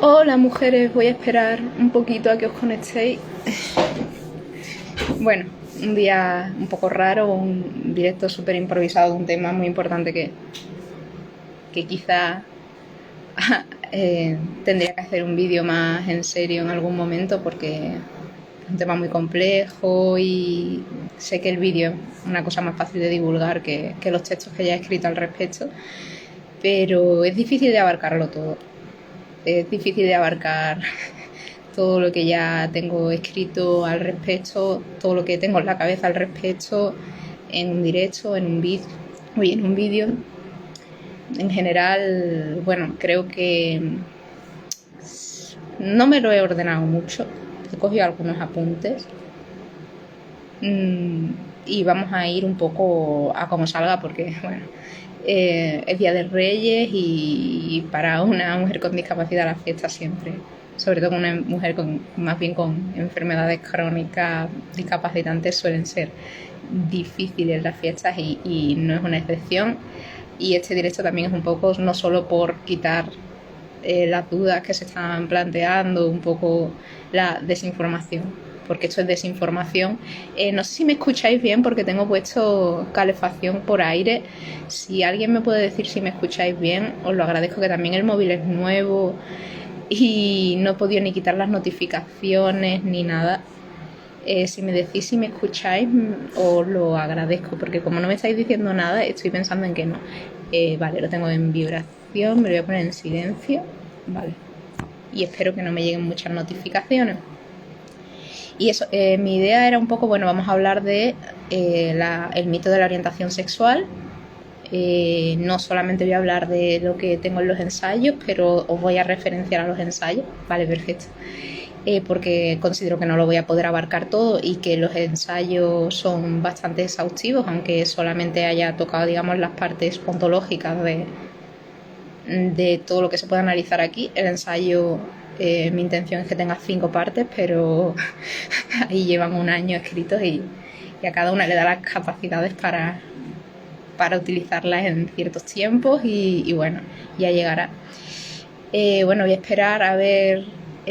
Hola mujeres, voy a esperar un poquito a que os conectéis. Bueno, un día un poco raro, un directo súper improvisado de un tema muy importante que quizá tendría que hacer un vídeo más en serio en algún momento porque es un tema muy complejo y sé que el vídeo es una cosa más fácil de divulgar que los textos que ya he escrito al respecto, pero es difícil de abarcarlo todo. Es difícil de abarcar todo lo que ya tengo escrito al respecto, todo lo que tengo en la cabeza al respecto, en un directo, en un vídeo. En general, bueno, creo que no me lo he ordenado mucho. He cogido algunos apuntes y vamos a ir un poco a como salga porque, bueno, es Día de Reyes y para una mujer con discapacidad la fiesta siempre, sobre todo una mujer más bien con enfermedades crónicas discapacitantes, suelen ser difíciles las fiestas y no es una excepción. Y este directo también es un poco, no solo por quitar las dudas que se están planteando, un poco la desinformación, porque esto es desinformación. No sé si me escucháis bien porque tengo puesto calefacción por aire. Si alguien me puede decir si me escucháis bien, os lo agradezco, que también el móvil es nuevo y no he podido ni quitar las notificaciones ni nada. Si me decís si me escucháis, os lo agradezco, porque como no me estáis diciendo nada, estoy pensando en que no. Vale, lo tengo en vibración, me lo voy a poner en silencio. Vale. Y espero que no me lleguen muchas notificaciones. Y eso, mi idea era un poco, bueno, vamos a hablar de el mito de la orientación sexual. No solamente voy a hablar de lo que tengo en los ensayos, pero os voy a referenciar a los ensayos. Vale, perfecto. Porque considero que no lo voy a poder abarcar todo y que los ensayos son bastante exhaustivos, aunque solamente haya tocado, digamos, las partes ontológicas de todo lo que se puede analizar aquí. El ensayo, mi intención es que tenga 5 partes, pero ahí llevan un año escritos y a cada una le da las capacidades para utilizarlas en ciertos tiempos y bueno, ya llegará. Bueno, voy a esperar a ver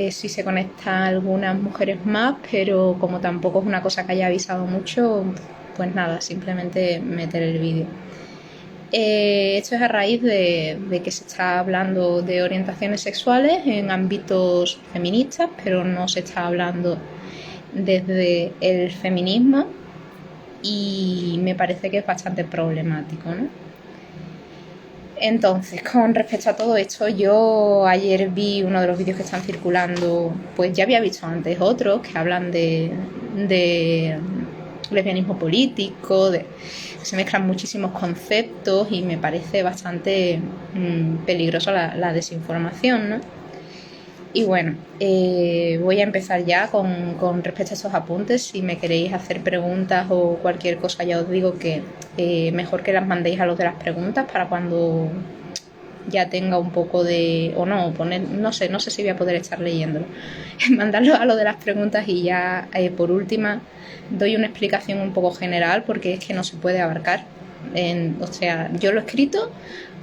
si se conectan algunas mujeres más, pero como tampoco es una cosa que haya avisado mucho, pues nada, simplemente meter el vídeo. Esto es a raíz de que se está hablando de orientaciones sexuales en ámbitos feministas, pero no se está hablando desde el feminismo y me parece que es bastante problemático, ¿no? Entonces, con respecto a todo esto, yo ayer vi uno de los vídeos que están circulando, pues ya había visto antes otros que hablan de lesbianismo político, se mezclan muchísimos conceptos y me parece bastante peligroso la desinformación, ¿no? Y bueno, voy a empezar ya con respecto a esos apuntes. Si me queréis hacer preguntas o cualquier cosa, ya os digo que mejor que las mandéis a los de las preguntas para cuando ya tenga un poco de... o no, poner, no sé si voy a poder estar leyéndolo. Mandarlo a lo de las preguntas y ya por última doy una explicación un poco general porque es que no se puede abarcar. O sea, yo lo he escrito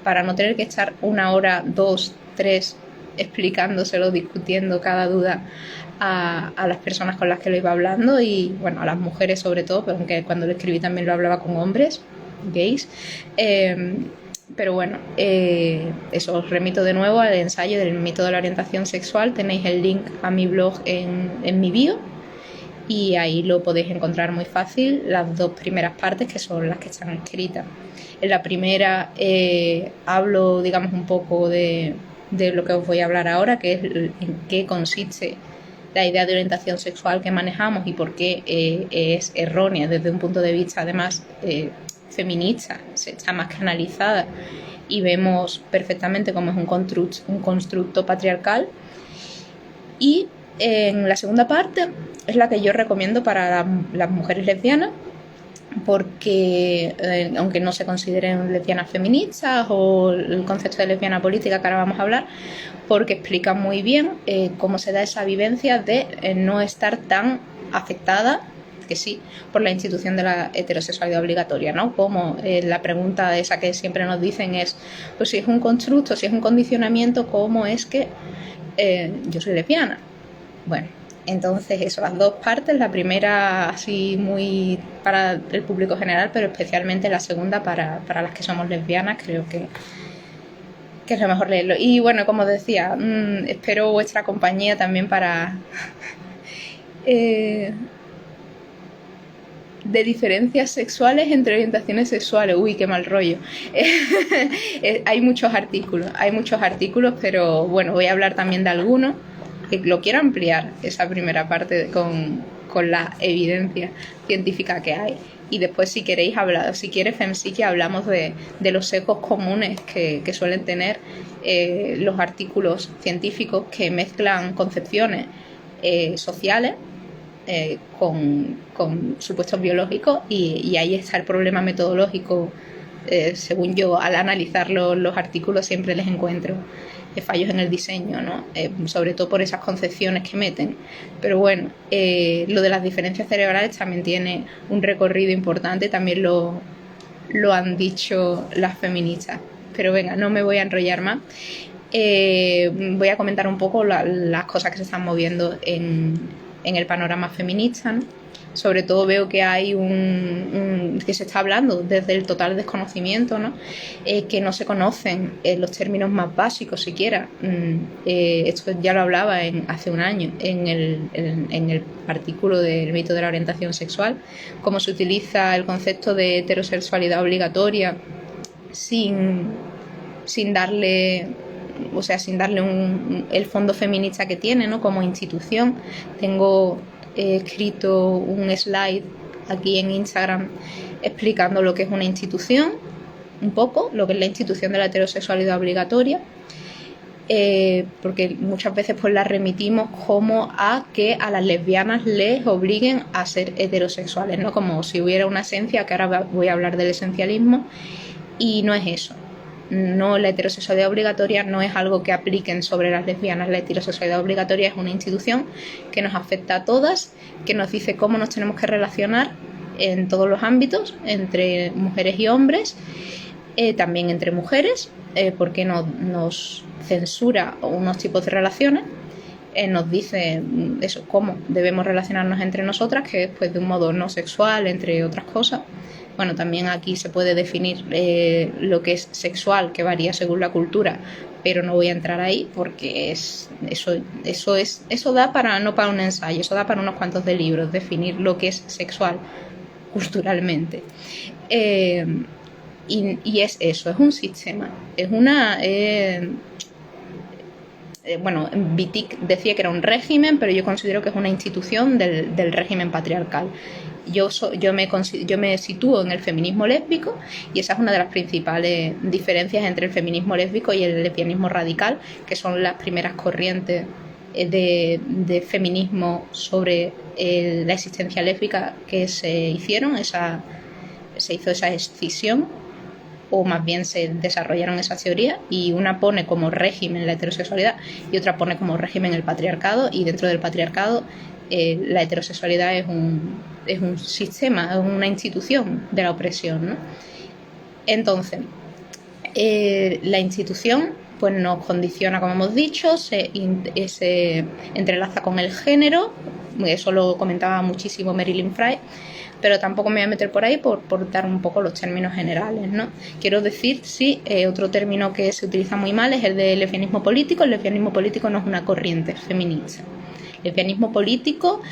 para no tener que estar 1 hora, 2, 3 explicándoselo, discutiendo cada duda a las personas con las que lo iba hablando y bueno, a las mujeres sobre todo, pero aunque cuando lo escribí también lo hablaba con hombres gays, pero bueno, eso, os remito de nuevo al ensayo del mito de la orientación sexual. Tenéis el link a mi blog en mi bio y ahí lo podéis encontrar muy fácil, las 2 primeras partes que son las que están escritas. En la primera hablo, digamos, un poco de lo que os voy a hablar ahora, que es en qué consiste la idea de orientación sexual que manejamos y por qué es errónea desde un punto de vista además feminista, está más que analizada y vemos perfectamente cómo es un constructo patriarcal. Y en la segunda parte es la que yo recomiendo para las mujeres lesbianas, porque aunque no se consideren lesbianas feministas o el concepto de lesbiana política que ahora vamos a hablar, porque explica muy bien cómo se da esa vivencia de no estar tan afectada, que sí, por la institución de la heterosexualidad obligatoria, ¿no? Como la pregunta esa que siempre nos dicen es, pues si es un constructo, si es un condicionamiento, ¿cómo es que yo soy lesbiana. Bueno, entonces eso, las dos partes, la primera así muy para el público general, pero especialmente la segunda para las que somos lesbianas, creo que es lo mejor leerlo. Y bueno, como decía, espero vuestra compañía también para... de diferencias sexuales entre orientaciones sexuales. Uy, qué mal rollo. Hay muchos artículos, pero bueno, voy a hablar también de algunos, que lo quiero ampliar, esa primera parte con la evidencia científica que hay. Y después, si queréis hablar, si quiere FemPsique, hablamos de los sesgos comunes que suelen tener los artículos científicos que mezclan concepciones sociales con supuestos biológicos, y ahí está el problema metodológico. Según yo, al analizar los artículos siempre les encuentro fallos en el diseño, ¿no? Sobre todo por esas concepciones que meten. Pero bueno, lo de las diferencias cerebrales también tiene un recorrido importante, también lo han dicho las feministas. Pero venga, no me voy a enrollar más. Voy a comentar un poco las cosas que se están moviendo en el panorama feminista, ¿no? Sobre todo veo que hay que se está hablando desde el total desconocimiento, ¿no? Que no se conocen los términos más básicos siquiera. Esto ya lo hablaba hace un año en el artículo del mito de la orientación sexual, cómo se utiliza el concepto de heterosexualidad obligatoria sin darle... O sea, sin darle el fondo feminista que tiene, ¿no? Como institución. Tengo escrito un slide aquí en Instagram explicando lo que es una institución, un poco, lo que es la institución de la heterosexualidad obligatoria, porque muchas veces pues la remitimos como a que a las lesbianas les obliguen a ser heterosexuales, ¿no? Como si hubiera una esencia, que ahora voy a hablar del esencialismo, y no es eso. No, la heterosexualidad obligatoria no es algo que apliquen sobre las lesbianas. La heterosexualidad obligatoria es una institución que nos afecta a todas, que nos dice cómo nos tenemos que relacionar en todos los ámbitos, entre mujeres y hombres, también entre mujeres, porque nos censura unos tipos de relaciones, nos dice eso, cómo debemos relacionarnos entre nosotras, que es pues de un modo no sexual, entre otras cosas. Bueno, también aquí se puede definir lo que es sexual, que varía según la cultura, pero no voy a entrar ahí porque eso da para no para un ensayo, eso da para unos cuantos de libros, definir lo que es sexual culturalmente. Y es eso, es un sistema, es una... bueno, Wittig decía que era un régimen, pero yo considero que es una institución del régimen patriarcal. Yo me sitúo en el feminismo lésbico, y esa es una de las principales diferencias entre el feminismo lésbico y el lesbianismo radical, que son las primeras corrientes de feminismo sobre la existencia lésbica que se hicieron. Se hizo esa escisión, o más bien se desarrollaron esas teorías, y una pone como régimen la heterosexualidad y otra pone como régimen el patriarcado, y dentro del patriarcado la heterosexualidad es un sistema, es una institución de la opresión, ¿no? Entonces, la institución pues nos condiciona, como hemos dicho, se entrelaza con el género. Eso lo comentaba muchísimo Marilyn Frye, pero tampoco me voy a meter por ahí por dar un poco los términos generales, ¿no? Quiero decir, sí, otro término que se utiliza muy mal es el de lesbianismo político. El lesbianismo político no es una corriente feminista. El lesbianismo político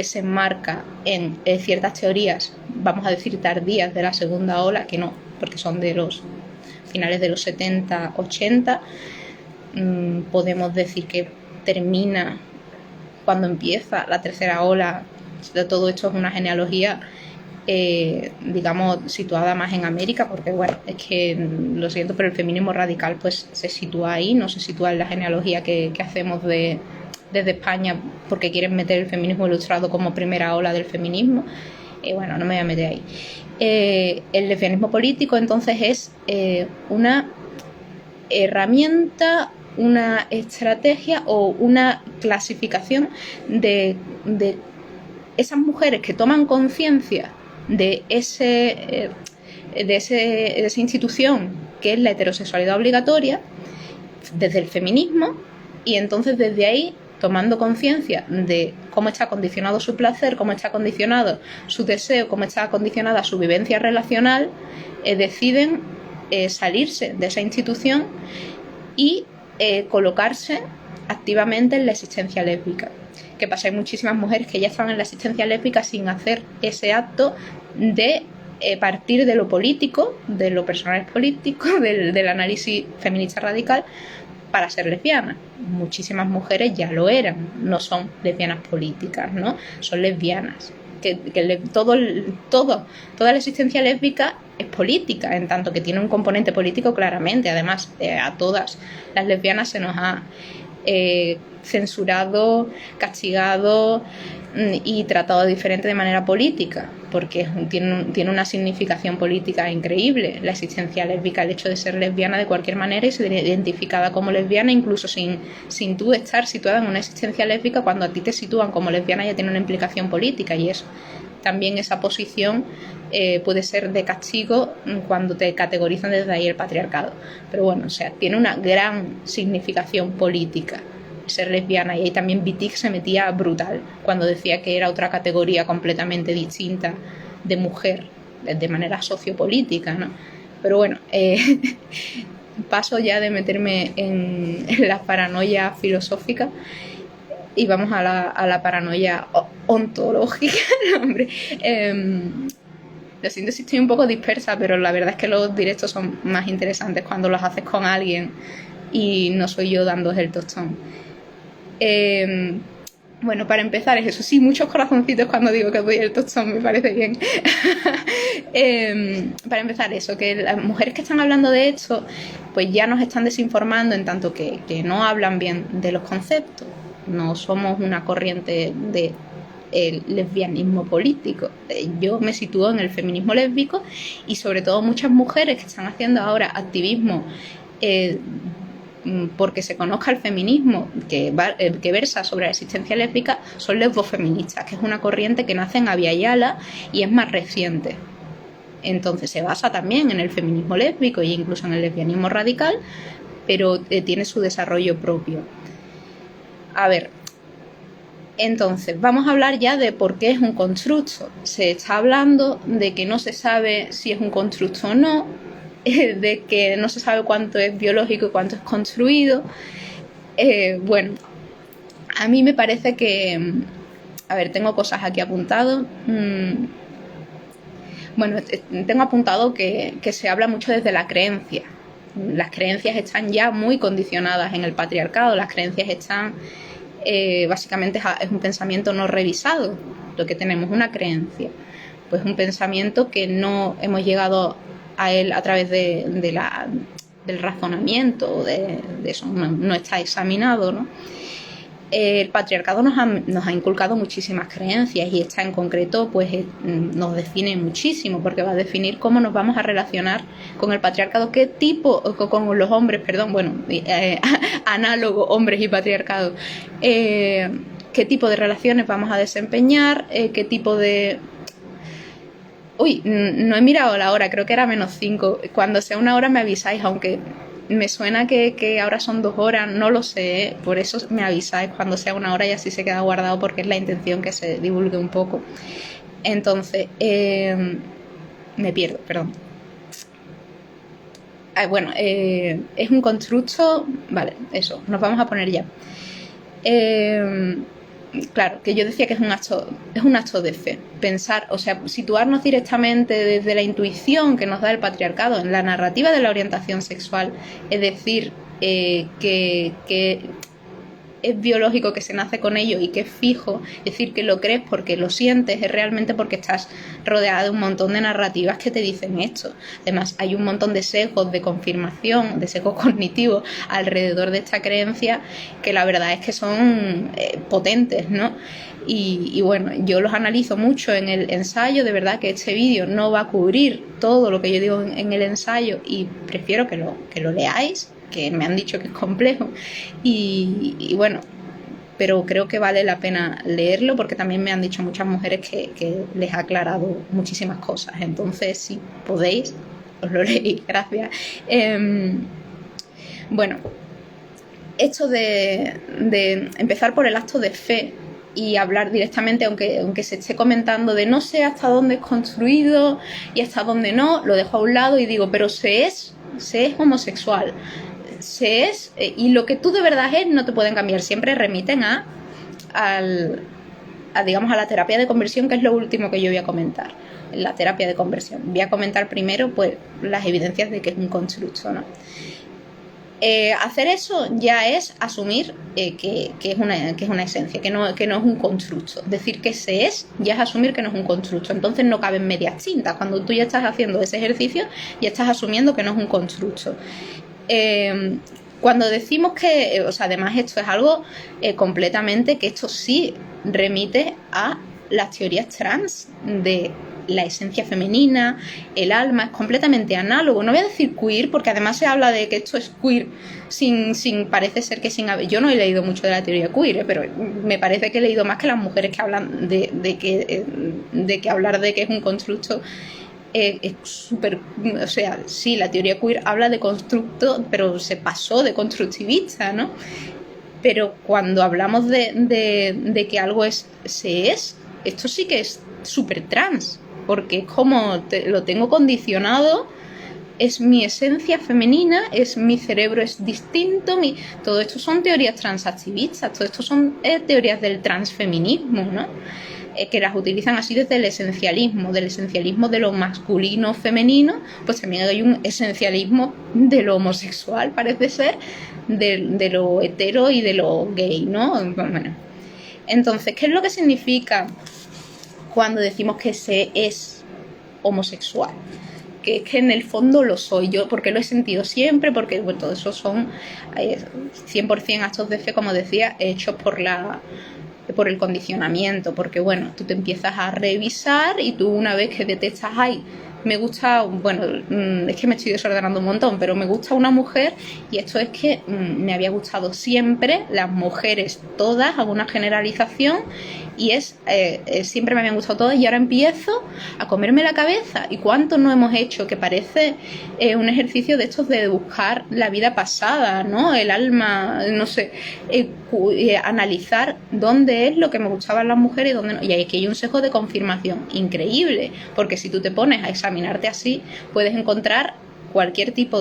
se enmarca en ciertas teorías, vamos a decir tardías, de la segunda ola, que no, porque son de los finales de los 70, 80. Podemos decir que termina cuando empieza la tercera ola. Todo esto es una genealogía, digamos, situada más en América, porque bueno, es que lo siento, pero el feminismo radical pues se sitúa ahí, no se sitúa en la genealogía que hacemos desde España, porque quieren meter el feminismo ilustrado como primera ola del feminismo. Bueno, no me voy a meter ahí. El lesbianismo político entonces es una herramienta, una estrategia o una clasificación de esas mujeres que toman conciencia de esa institución que es la heterosexualidad obligatoria desde el feminismo, Y entonces desde ahí, tomando conciencia de cómo está condicionado su placer, cómo está condicionado su deseo, cómo está condicionada su vivencia relacional, deciden salirse de esa institución y colocarse activamente en la existencia lésbica. ¿Qué pasa? Hay muchísimas mujeres que ya están en la existencia lésbica sin hacer ese acto de partir de lo político, de lo personal político, del análisis feminista radical, para ser lesbianas. Muchísimas mujeres ya lo eran, no son lesbianas políticas, ¿no? Son lesbianas. Toda la existencia lésbica es política, en tanto que tiene un componente político claramente. Además, a todas las lesbianas se nos ha censurado, castigado y tratado diferente de manera política, porque tiene una significación política increíble la existencia lésbica, el hecho de ser lesbiana de cualquier manera y ser identificada como lesbiana, incluso sin tú estar situada en una existencia lésbica. Cuando a ti te sitúan como lesbiana ya tiene una implicación política, y eso también, esa posición puede ser de castigo cuando te categorizan desde ahí el patriarcado. Pero bueno, o sea, tiene una gran significación política ser lesbiana, y ahí también Wittig se metía brutal cuando decía que era otra categoría completamente distinta de mujer, de manera sociopolítica, ¿no? Pero bueno, paso ya de meterme en la paranoia filosófica y vamos a la paranoia ontológica. Hombre, lo siento si estoy un poco dispersa, pero la verdad es que los directos son más interesantes cuando los haces con alguien y no soy yo dándos el tostón. Bueno, para empezar es eso, sí, muchos corazoncitos cuando digo que doy el tostón, me parece bien. Para empezar eso, que las mujeres que están hablando de esto pues ya nos están desinformando, en tanto que no hablan bien de los conceptos. No somos una corriente de el lesbianismo político. Yo me sitúo en el feminismo lésbico, y sobre todo muchas mujeres que están haciendo ahora activismo porque se conozca el feminismo que versa sobre la existencia lésbica, son lesbofeministas, que es una corriente que nace en Abya Yala y es más reciente. Entonces se basa también en el feminismo lésbico e incluso en el lesbianismo radical, pero tiene su desarrollo propio. A ver, entonces vamos a hablar ya de por qué es un constructo. Se está hablando de que no se sabe si es un constructo o no, de que no se sabe cuánto es biológico y cuánto es construido. Bueno, a mí me parece que... A ver, tengo cosas aquí apuntadas. Bueno, tengo apuntado que se habla mucho desde la creencia. Las creencias están ya muy condicionadas en el patriarcado. Las creencias están... básicamente es un pensamiento no revisado. Lo que tenemos, una creencia. Pues un pensamiento que no hemos llegado a él a través del razonamiento, de eso, no está examinado, ¿no? El patriarcado nos ha inculcado muchísimas creencias, y esta en concreto pues nos define muchísimo, porque va a definir cómo nos vamos a relacionar con el patriarcado, qué tipo, con los hombres, perdón, bueno, análogo, hombres y patriarcado, qué tipo de relaciones vamos a desempeñar, qué tipo de... Uy, no he mirado la hora, creo que era -5. Cuando sea una hora me avisáis, aunque me suena que ahora son 2 horas, no lo sé, por eso me avisáis cuando sea una hora y así se queda guardado, porque es la intención que se divulgue un poco. Entonces, me pierdo, perdón. Bueno, es un constructo, vale, eso, nos vamos a poner ya. Claro, que yo decía que es un acto de fe, pensar, o sea, situarnos directamente desde la intuición que nos da el patriarcado en la narrativa de la orientación sexual, es decir, que es biológico, que se nace con ello y que es fijo, es decir, que lo crees porque lo sientes, es realmente porque estás rodeada de un montón de narrativas que te dicen esto. Además, hay un montón de sesgos de confirmación, de sesgos cognitivos alrededor de esta creencia, que la verdad es que son potentes, ¿no? Y bueno, yo los analizo mucho en el ensayo. De verdad que este vídeo no va a cubrir todo lo que yo digo en el ensayo, y prefiero que lo leáis, que me han dicho que es complejo, y bueno, pero creo que vale la pena leerlo, porque también me han dicho muchas mujeres que les ha aclarado muchísimas cosas. Entonces, si podéis, os lo leéis, gracias. Bueno, esto de empezar por el acto de fe y hablar directamente, aunque se esté comentando de no sé hasta dónde es construido y hasta dónde no, lo dejo a un lado y digo, pero se es homosexual, y lo que tú de verdad es no te pueden cambiar. Siempre remiten digamos, a la terapia de conversión, que es lo último que yo voy a comentar. La terapia de conversión. Voy a comentar primero pues las evidencias de que es un constructo, ¿no? Hacer eso ya es asumir que es una esencia, que no es un constructo. Decir que se es ya es asumir que no es un constructo. Entonces no caben medias tintas. Cuando tú ya estás haciendo ese ejercicio, ya estás asumiendo que no es un constructo. Cuando decimos que, además esto es algo completamente, que esto sí remite a las teorías trans de la esencia femenina, el alma, es completamente análogo. No voy a decir queer, porque además se habla de que esto es queer parece ser que sin haber... Yo no he leído mucho de la teoría queer, pero me parece que he leído más que las mujeres que hablan de que hablar de que es un constructo es súper... sí, la teoría queer habla de constructo, pero se pasó de constructivista, ¿no? Pero cuando hablamos de que algo se es, esto sí que es súper trans, porque es como lo tengo condicionado, es mi esencia femenina, mi cerebro es distinto, todo esto son teorías transactivistas, todo esto son teorías del transfeminismo, ¿no? Que las utilizan así desde el esencialismo, del esencialismo de lo masculino femenino, pues también hay un esencialismo de lo homosexual, parece ser, de lo hetero y de lo gay, ¿no? Bueno, entonces, ¿qué es lo que significa cuando decimos que se es homosexual? Que es que en el fondo lo soy yo, porque lo he sentido siempre, porque bueno, todo eso son 100% actos de fe, como decía, hechos por el condicionamiento, porque bueno, tú te empiezas a revisar y tú una vez que detectas, me gusta, bueno, es que me estoy desordenando un montón, pero me gusta una mujer, y esto es que me había gustado siempre, las mujeres todas, hago una generalización, y siempre me habían gustado todas, y ahora empiezo a comerme la cabeza. ¿Y cuánto no hemos hecho? Que parece un ejercicio de estos de buscar la vida pasada, ¿no? El alma, no sé, analizar dónde es lo que me gustaban las mujeres y dónde no. Y aquí hay un sesgo de confirmación increíble, porque si tú te pones a examinarte así, puedes encontrar cualquier tipo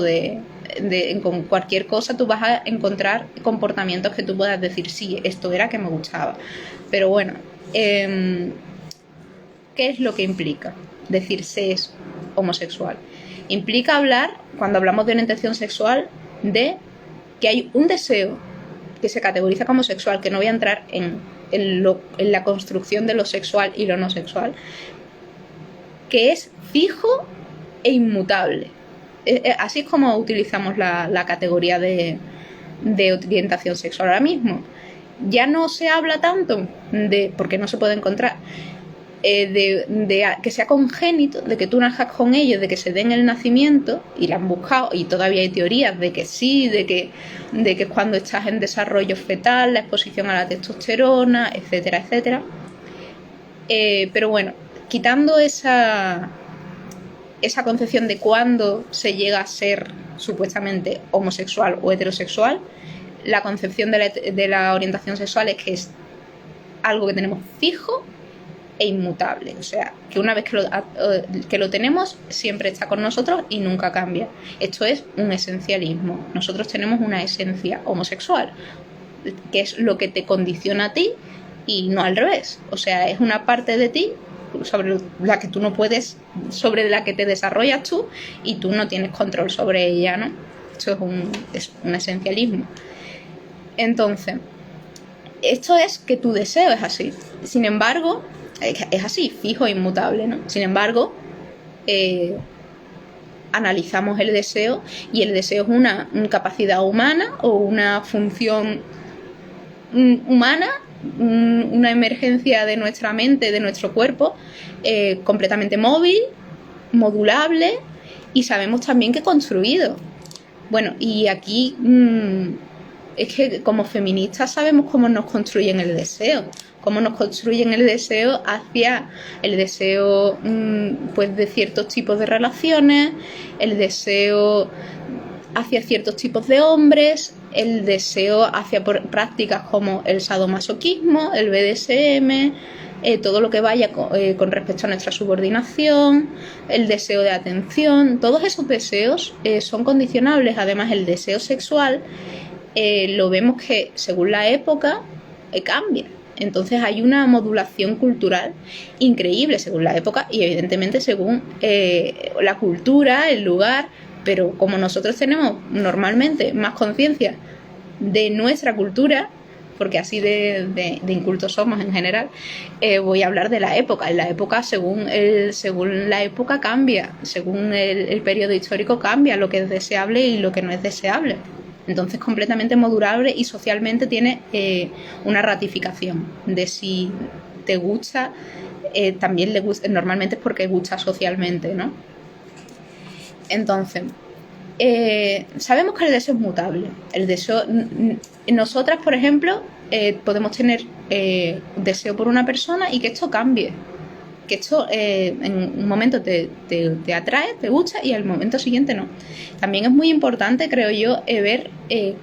con cualquier cosa tú vas a encontrar comportamientos que tú puedas decir, sí, esto era que me gustaba. Pero bueno, ¿qué es lo que implica decirse es homosexual? Implica hablar, cuando hablamos de orientación sexual, de que hay un deseo que se categoriza como sexual, que no voy a entrar en la construcción de lo sexual y lo no sexual, que es fijo e inmutable. Así es como utilizamos la categoría de orientación sexual ahora mismo. Ya no se habla tanto porque no se puede encontrar, de que sea congénito, de que tú nazcas con ellos, de que se den el nacimiento, y la han buscado, y todavía hay teorías de que sí, de que cuando estás en desarrollo fetal, la exposición a la testosterona, etcétera, etcétera. Pero bueno, quitando esa concepción de cuándo se llega a ser supuestamente homosexual o heterosexual, la concepción de la orientación sexual es que es algo que tenemos fijo e inmutable, o sea, que una vez que lo tenemos, siempre está con nosotros y nunca cambia. Esto es un esencialismo. Nosotros tenemos una esencia homosexual, que es lo que te condiciona a ti y no al revés. O sea, es una parte de ti sobre la que tú no puedes, sobre la que te desarrollas tú y tú no tienes control sobre ella, ¿no? Esto es un esencialismo. Entonces, esto es que tu deseo es así. Sin embargo, es así, fijo e inmutable, ¿no? Sin embargo, analizamos el deseo, y el deseo es una capacidad humana o una función humana, una emergencia de nuestra mente, de nuestro cuerpo, completamente móvil, modulable, y sabemos también que construido. Bueno, y aquí es que como feministas sabemos cómo nos construyen el deseo, cómo nos construyen el deseo hacia el deseo pues de ciertos tipos de relaciones, el deseo hacia ciertos tipos de hombres, el deseo hacia prácticas como el sadomasoquismo, el BDSM, todo lo que vaya con respecto a nuestra subordinación, el deseo de atención. Todos esos deseos son condicionables. Además, el deseo sexual lo vemos que según la época cambia. Entonces hay una modulación cultural increíble según la época y evidentemente según la cultura, el lugar, pero como nosotros tenemos normalmente más conciencia de nuestra cultura, porque así de incultos somos en general, voy a hablar de la época. En la época, según la época cambia, según el periodo histórico cambia lo que es deseable y lo que no es deseable. Entonces completamente modulable y socialmente tiene una ratificación de si te gusta, también le gusta, normalmente es porque gusta socialmente, ¿no? Entonces, sabemos que el deseo es mutable. El deseo, nosotras, por ejemplo, podemos tener deseo por una persona y que esto cambie. Que esto en un momento te atrae, te gusta y al momento siguiente no. También es muy importante, creo yo, ver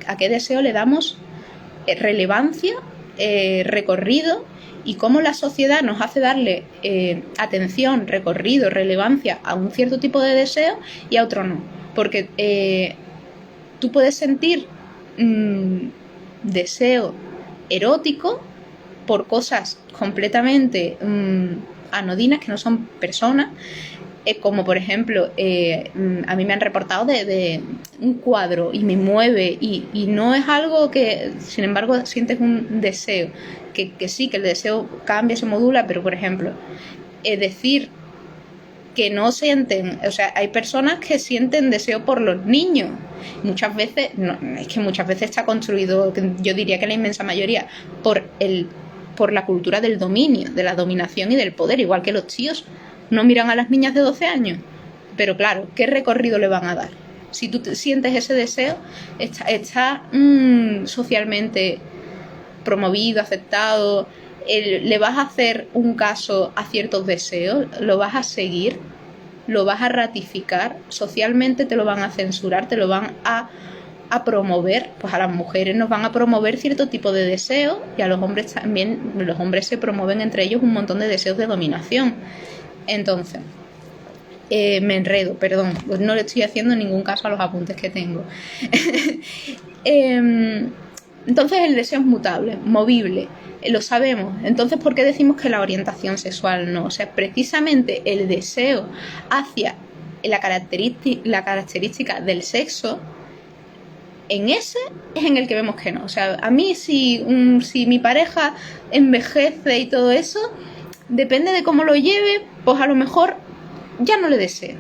a qué deseo le damos relevancia, recorrido y cómo la sociedad nos hace darle atención, recorrido, relevancia a un cierto tipo de deseo y a otro no. Porque tú puedes sentir deseo erótico por cosas completamente anodinas que no son personas, como por ejemplo a mí me han reportado de un cuadro y me mueve y no es algo que sin embargo sientes un deseo que sí, que el deseo cambia, se modula, pero por ejemplo decir que no sienten, o sea, hay personas que sienten deseo por los niños. Muchas veces, no, es que muchas veces está construido, yo diría que la inmensa mayoría, por la cultura del dominio, de la dominación y del poder, igual que los tíos no miran a las niñas de 12 años. Pero claro, ¿qué recorrido le van a dar? Si tú sientes ese deseo, está socialmente promovido, aceptado. ¿Le vas a hacer un caso a ciertos deseos? ¿Lo vas a seguir? ¿Lo vas a ratificar? ¿Socialmente te lo van a censurar? ¿Te lo van a promover? Pues a las mujeres nos van a promover cierto tipo de deseos y a los hombres también. Los hombres se promueven entre ellos un montón de deseos de dominación. Entonces, me enredo, perdón, pues no le estoy haciendo ningún caso a los apuntes que tengo. Entonces el deseo es mutable, movible. Lo sabemos. Entonces, ¿por qué decimos que la orientación sexual no? O sea, precisamente el deseo hacia la característica del sexo, en ese es en el que vemos que no. O sea, a mí si mi pareja envejece y todo eso, depende de cómo lo lleve, pues a lo mejor ya no le deseo.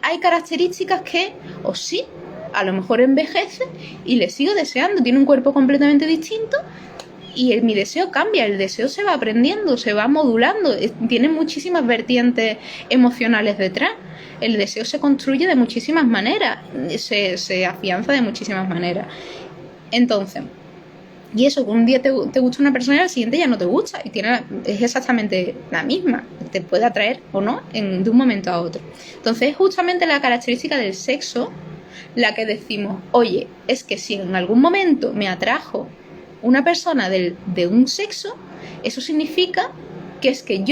Hay características que, o sí, a lo mejor envejece y le sigo deseando, tiene un cuerpo completamente distinto y mi deseo cambia, el deseo se va aprendiendo, se va modulando, tiene muchísimas vertientes emocionales detrás. El deseo se construye de muchísimas maneras, se afianza de muchísimas maneras. Entonces, y eso, que un día te gusta una persona y al siguiente ya no te gusta, y es exactamente la misma, te puede atraer o no de un momento a otro. Entonces es justamente la característica del sexo la que decimos, oye, es que si en algún momento me atrajo una persona de un sexo, eso significa que es que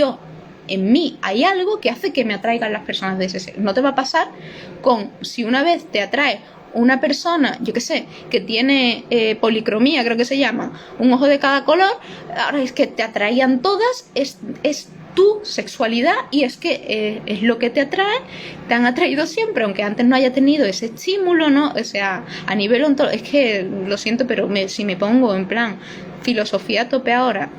en mí hay algo que hace que me atraigan las personas de ese sexo. No te va a pasar si una vez te atrae una persona, yo qué sé, que tiene policromía, creo que se llama, un ojo de cada color, ahora es que te atraían todas, es tu sexualidad y es que es lo que te atrae, te han atraído siempre, aunque antes no haya tenido ese estímulo, ¿no? O sea, a nivel ontológico, es que lo siento, pero si me pongo en plan filosofía a tope ahora,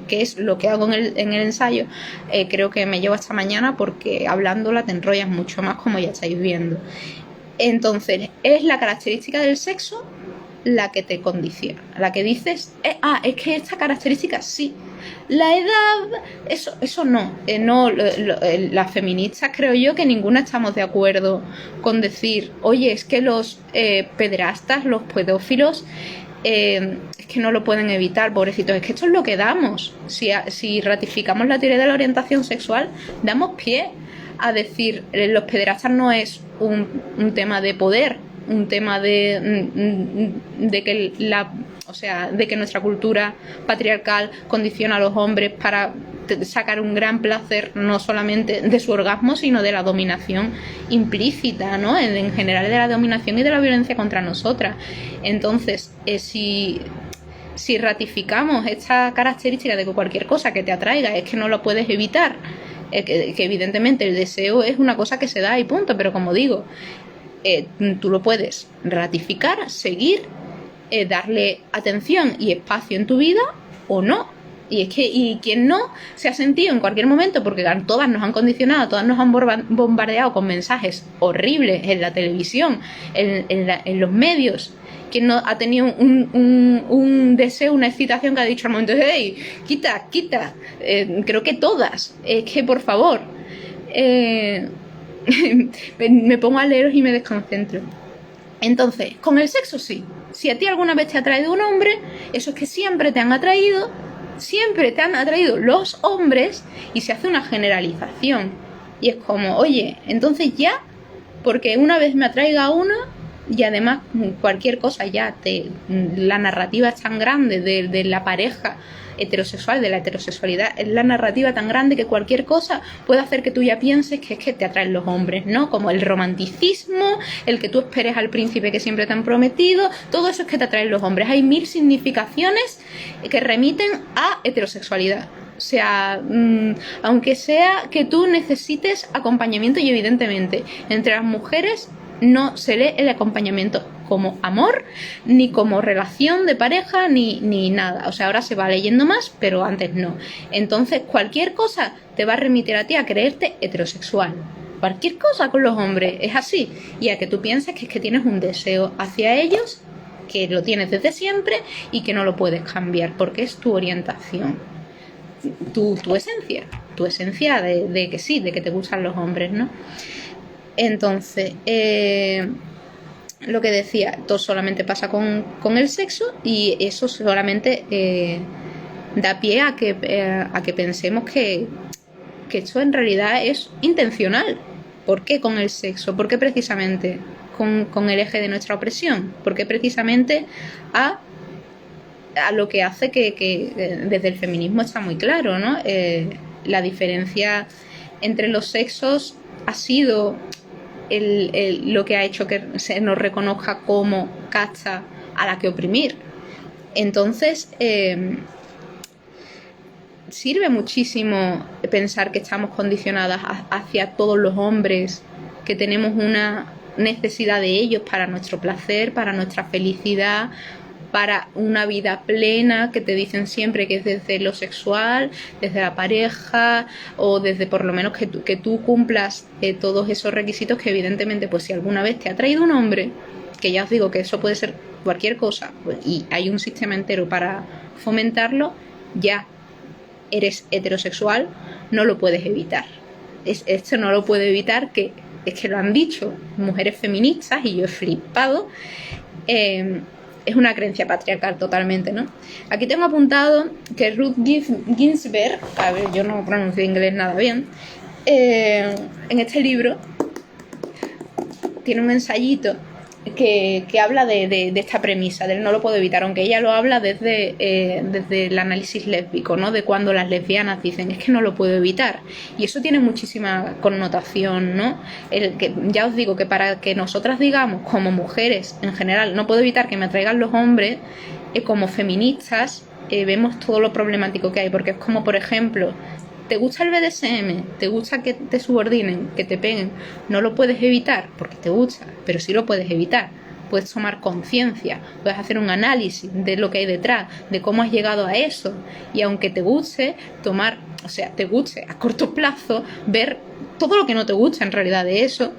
que es lo que hago en el ensayo, creo que me llevo hasta mañana porque hablándola te enrollas mucho más, como ya estáis viendo. Entonces, es la característica del sexo la que te condiciona, la que dices, es que esta característica sí. La edad, eso no. Las feministas creo yo que ninguna estamos de acuerdo con decir, oye, es que los pederastas, los pedófilos, es que no lo pueden evitar, pobrecitos. Es que esto es lo que damos. Si ratificamos la teoría de la orientación sexual, damos pie a decir, los pederastas no es un tema de poder, un tema de que de que nuestra cultura patriarcal condiciona a los hombres para sacar un gran placer no solamente de su orgasmo, sino de la dominación implícita, ¿no? En general de la dominación y de la violencia contra nosotras. Entonces, si ratificamos esta característica de que cualquier cosa que te atraiga es que no lo puedes evitar, que evidentemente el deseo es una cosa que se da y punto, pero como digo, tú lo puedes ratificar, seguir, darle atención y espacio en tu vida o no. Y quien no se ha sentido en cualquier momento, porque todas nos han condicionado, todas nos han bombardeado con mensajes horribles en la televisión, en los medios, quien no ha tenido un deseo, una excitación que ha dicho al momento, hey, quita, creo que todas, es que por favor, me pongo a leeros y me desconcentro. Entonces, con el sexo sí, si a ti alguna vez te ha atraído un hombre, eso es que siempre te han atraído los hombres, y se hace una generalización y es como, oye, entonces ya, porque una vez me atraiga uno, y además cualquier cosa ya la narrativa es tan grande de la pareja heterosexual, de la heterosexualidad, es la narrativa tan grande que cualquier cosa puede hacer que tú ya pienses que es que te atraen los hombres, ¿no? Como el romanticismo, el que tú esperes al príncipe que siempre te han prometido, todo eso es que te atraen los hombres. Hay 1000 significaciones que remiten a heterosexualidad. O sea, aunque sea que tú necesites acompañamiento, y evidentemente entre las mujeres no se lee el acompañamiento como amor, ni como relación de pareja, ni nada. O sea, ahora se va leyendo más, pero antes no. Entonces, cualquier cosa te va a remitir a ti a creerte heterosexual. Cualquier cosa con los hombres es así. Y a que tú pienses que es que tienes un deseo hacia ellos, que lo tienes desde siempre y que no lo puedes cambiar, porque es tu orientación, tu esencia de que sí, de que te gustan los hombres, ¿no? Entonces, lo que decía, esto solamente pasa con el sexo, y eso solamente da pie a que pensemos que esto en realidad es intencional. ¿Por qué con el sexo? ¿Por qué precisamente con el eje de nuestra opresión? ¿Por qué precisamente a lo que hace que desde el feminismo está muy claro, ¿no? La diferencia entre los sexos ha sido lo que ha hecho que se nos reconozca como casta a la que oprimir. Entonces, sirve muchísimo pensar que estamos condicionadas hacia todos los hombres, que tenemos una necesidad de ellos para nuestro placer, para nuestra felicidad, para una vida plena, que te dicen siempre que es desde lo sexual, desde la pareja, o desde por lo menos que tú cumplas todos esos requisitos, que evidentemente, pues si alguna vez te ha traído un hombre, que ya os digo que eso puede ser cualquier cosa, pues, y hay un sistema entero para fomentarlo, ya eres heterosexual, no lo puedes evitar. Esto no lo puede evitar, que es que lo han dicho mujeres feministas, y yo he flipado. Es una creencia patriarcal totalmente, ¿no? Aquí tengo apuntado que Ruth Ginsburg, a ver, yo no pronuncio inglés nada bien, en este libro tiene un ensayito que habla de esta premisa, del no lo puedo evitar, aunque ella lo habla desde el análisis lésbico, ¿no? De cuando las lesbianas dicen, es que no lo puedo evitar. Y eso tiene muchísima connotación, ¿no? Ya os digo que para que nosotras digamos, como mujeres en general, no puedo evitar que me atraigan los hombres, como feministas vemos todo lo problemático que hay, porque es como, por ejemplo, ¿te gusta el BDSM? ¿Te gusta que te subordinen, que te peguen? No lo puedes evitar porque te gusta, pero sí lo puedes evitar. Puedes tomar conciencia, puedes hacer un análisis de lo que hay detrás, de cómo has llegado a eso. Y aunque te guste, te guste a corto plazo, ver todo lo que no te gusta en realidad de eso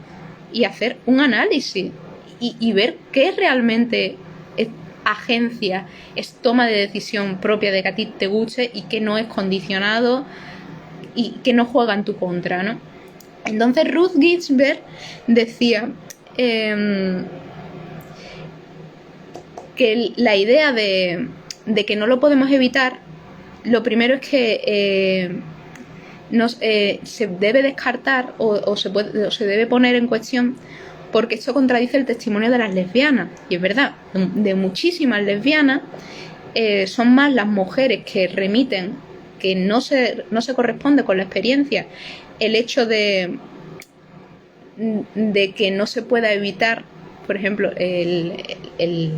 y hacer un análisis y ver qué realmente es agencia, es toma de decisión propia de que a ti te guste y que no es condicionado y que no juega en tu contra, ¿no? Entonces Ruth Ginsburg decía que la idea de que no lo podemos evitar, lo primero es que se debe descartar o se debe poner en cuestión porque esto contradice el testimonio de las lesbianas. Y es verdad, de muchísimas lesbianas son más las mujeres que remiten que no se corresponde con la experiencia el hecho de que no se pueda evitar, por ejemplo, el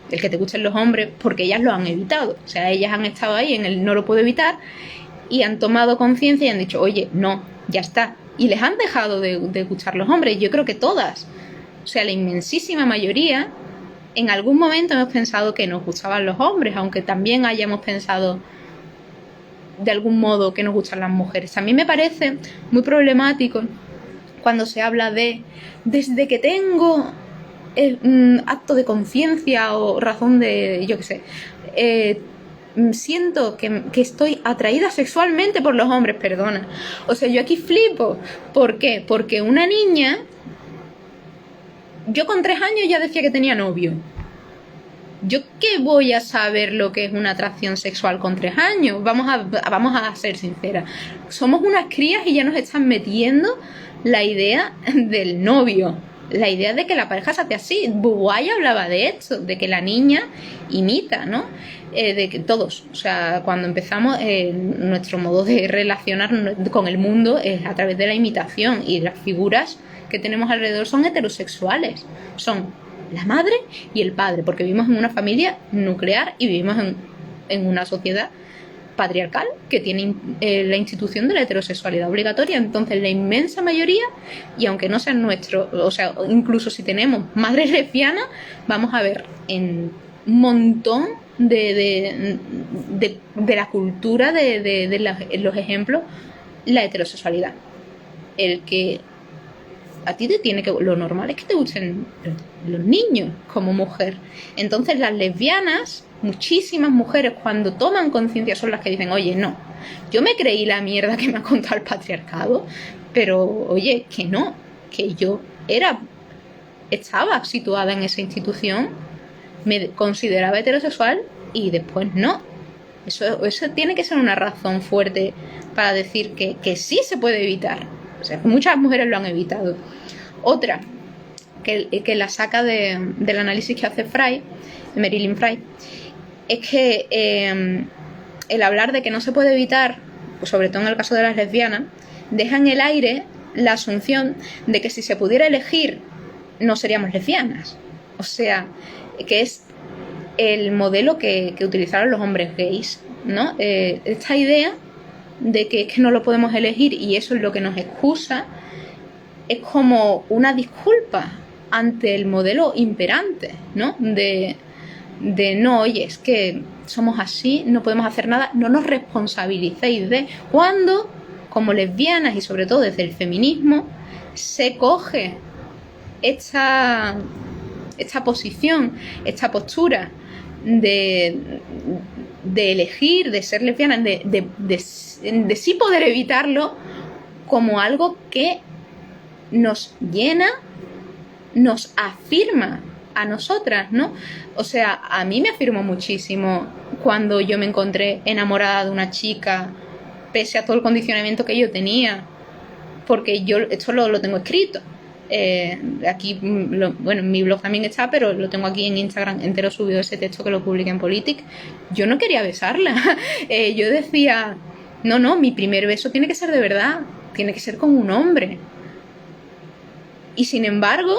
que te gusten los hombres, porque ellas lo han evitado. O sea, ellas han estado ahí en el no lo puedo evitar y han tomado conciencia y han dicho, oye, no, ya está. Y les han dejado de gustar los hombres. Yo creo que todas, o sea, la inmensísima mayoría, en algún momento hemos pensado que nos gustaban los hombres, aunque también hayamos pensado de algún modo que nos gustan las mujeres. A mí me parece muy problemático cuando se habla de desde que tengo acto de conciencia o razón de, yo qué sé, siento que estoy atraída sexualmente por los hombres, perdona. O sea, yo aquí flipo. ¿Por qué? Porque una niña, yo con 3 años ya decía que tenía novio. ¿Yo qué voy a saber lo que es una atracción sexual con 3 años? Vamos a ser sinceras. Somos unas crías y ya nos están metiendo la idea del novio. La idea de que la pareja se hace así. Buguay hablaba de esto, de que la niña imita, ¿no? De que todos, o sea, cuando empezamos, nuestro modo de relacionarnos con el mundo es a través de la imitación, y las figuras que tenemos alrededor son heterosexuales. Son la madre y el padre, porque vivimos en una familia nuclear y vivimos en una sociedad patriarcal que tiene la institución de la heterosexualidad obligatoria. Entonces la inmensa mayoría, y aunque no sean nuestros, o sea, incluso si tenemos madres lesbianas, vamos a ver en un montón de la cultura de los ejemplos la heterosexualidad. El que a ti te tiene que... Lo normal es que te gusten los niños como mujer. Entonces las lesbianas, muchísimas mujeres, cuando toman conciencia, son las que dicen, oye, no, yo me creí la mierda que me ha contado el patriarcado, pero oye, que no, que yo estaba situada en esa institución, me consideraba heterosexual y después no. Eso tiene que ser una razón fuerte para decir que sí se puede evitar. O sea, muchas mujeres lo han evitado. Otra, que la saca del análisis que hace Marilyn Frey, es que el hablar de que no se puede evitar, pues sobre todo en el caso de las lesbianas, deja en el aire la asunción de que si se pudiera elegir, no seríamos lesbianas. O sea, que es el modelo que utilizaron los hombres gays, ¿no? Esta idea de que es que no lo podemos elegir y eso es lo que nos excusa, es como una disculpa ante el modelo imperante, ¿no? De no, oye, es que somos así, no podemos hacer nada, no nos responsabilicéis de cuando, como lesbianas y sobre todo desde el feminismo, se coge esta posición, esta postura de elegir, de ser lesbiana, de sí poder evitarlo, como algo que nos llena, nos afirma a nosotras, ¿no? O sea, a mí me afirmó muchísimo cuando yo me encontré enamorada de una chica, pese a todo el condicionamiento que yo tenía, porque yo esto lo tengo escrito. Aquí, bueno, en mi blog también está, pero lo tengo aquí en Instagram entero subido, ese texto que lo publiqué en Politic. Yo no quería besarla. Yo decía, no, mi primer beso tiene que ser de verdad, tiene que ser con un hombre. Y sin embargo,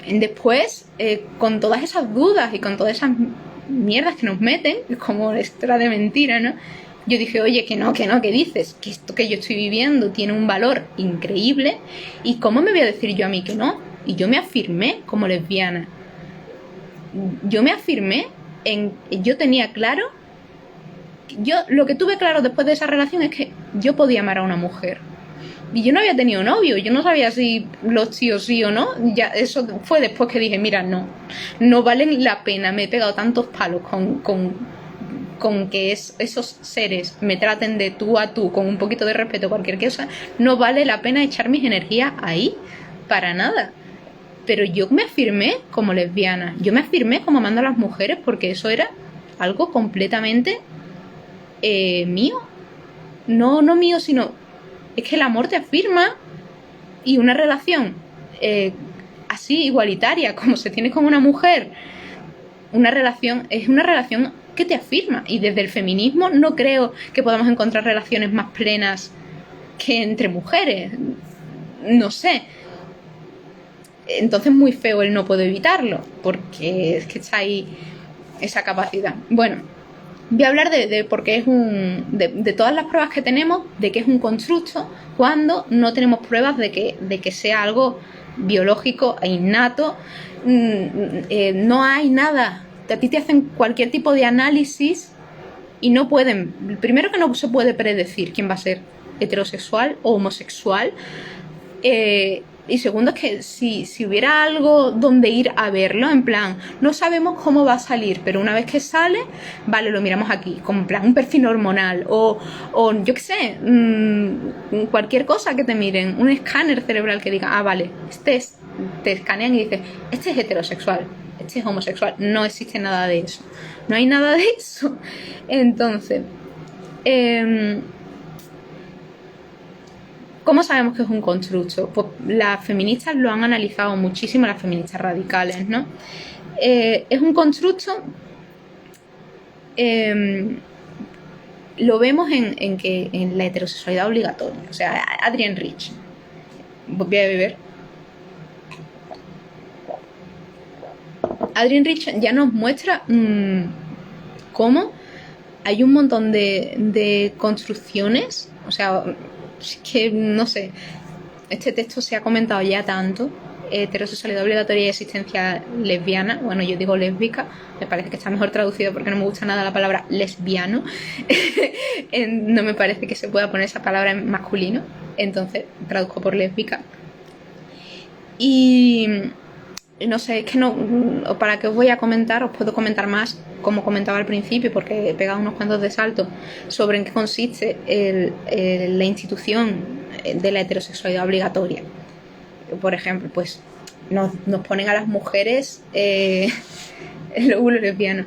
después, con todas esas dudas y con todas esas mierdas que nos meten, como extra de mentira, ¿no? Yo dije, oye, que no, ¿qué dices? Que esto que yo estoy viviendo tiene un valor increíble, ¿y cómo me voy a decir yo a mí que no? Y yo me afirmé como lesbiana. Yo me afirmé yo tenía claro, lo que tuve claro después de esa relación es que yo podía amar a una mujer. Y yo no había tenido novio, yo no sabía si los tíos sí o no. Ya eso fue después que dije, mira, no valen la pena, me he pegado tantos palos con que esos seres me traten de tú a tú, con un poquito de respeto, cualquier cosa, no vale la pena echar mis energías ahí, para nada. Pero yo me afirmé como lesbiana, yo me afirmé como amando a las mujeres, porque eso era algo completamente mío. No mío, sino es que el amor te afirma, y una relación así igualitaria como se tiene con una mujer, una relación es una relación que te afirma. Y desde el feminismo no creo que podamos encontrar relaciones más plenas que entre mujeres. No sé. Entonces muy feo el no puedo evitarlo, porque es que está ahí esa capacidad. Bueno, voy a hablar de por qué es de todas las pruebas que tenemos, de que es un constructo, cuando no tenemos pruebas de que sea algo biológico e innato. No hay nada. A ti te hacen cualquier tipo de análisis y no pueden. Primero, que no se puede predecir quién va a ser heterosexual o homosexual. Y segundo, es que si hubiera algo donde ir a verlo, en plan, no sabemos cómo va a salir, pero una vez que sale, vale, lo miramos aquí, como en plan un perfil hormonal o yo qué sé, cualquier cosa que te miren, un escáner cerebral que diga, vale, te escanean y dices, este es heterosexual, este es homosexual. No existe nada de eso, no hay nada de eso. Entonces, ¿cómo sabemos que es un constructo? Pues las feministas lo han analizado muchísimo, las feministas radicales, ¿no? Es un constructo, lo vemos en la heterosexualidad obligatoria. O sea, Adrienne Rich, voy a beber. Adrienne Rich ya nos muestra cómo hay un montón de construcciones, o sea, es que no sé, este texto se ha comentado ya tanto, heterosexualidad obligatoria y existencia lesbiana. Bueno, yo digo lésbica, me parece que está mejor traducido porque no me gusta nada la palabra lesbiano. No me parece que se pueda poner esa palabra en masculino, entonces traduzco por lésbica. Y no sé, es que no, para qué os voy a comentar, os puedo comentar más, como comentaba al principio, porque he pegado unos cuantos de salto, sobre en qué consiste la institución de la heterosexualidad obligatoria. Por ejemplo, pues nos ponen a las mujeres el óvulo lesbiano.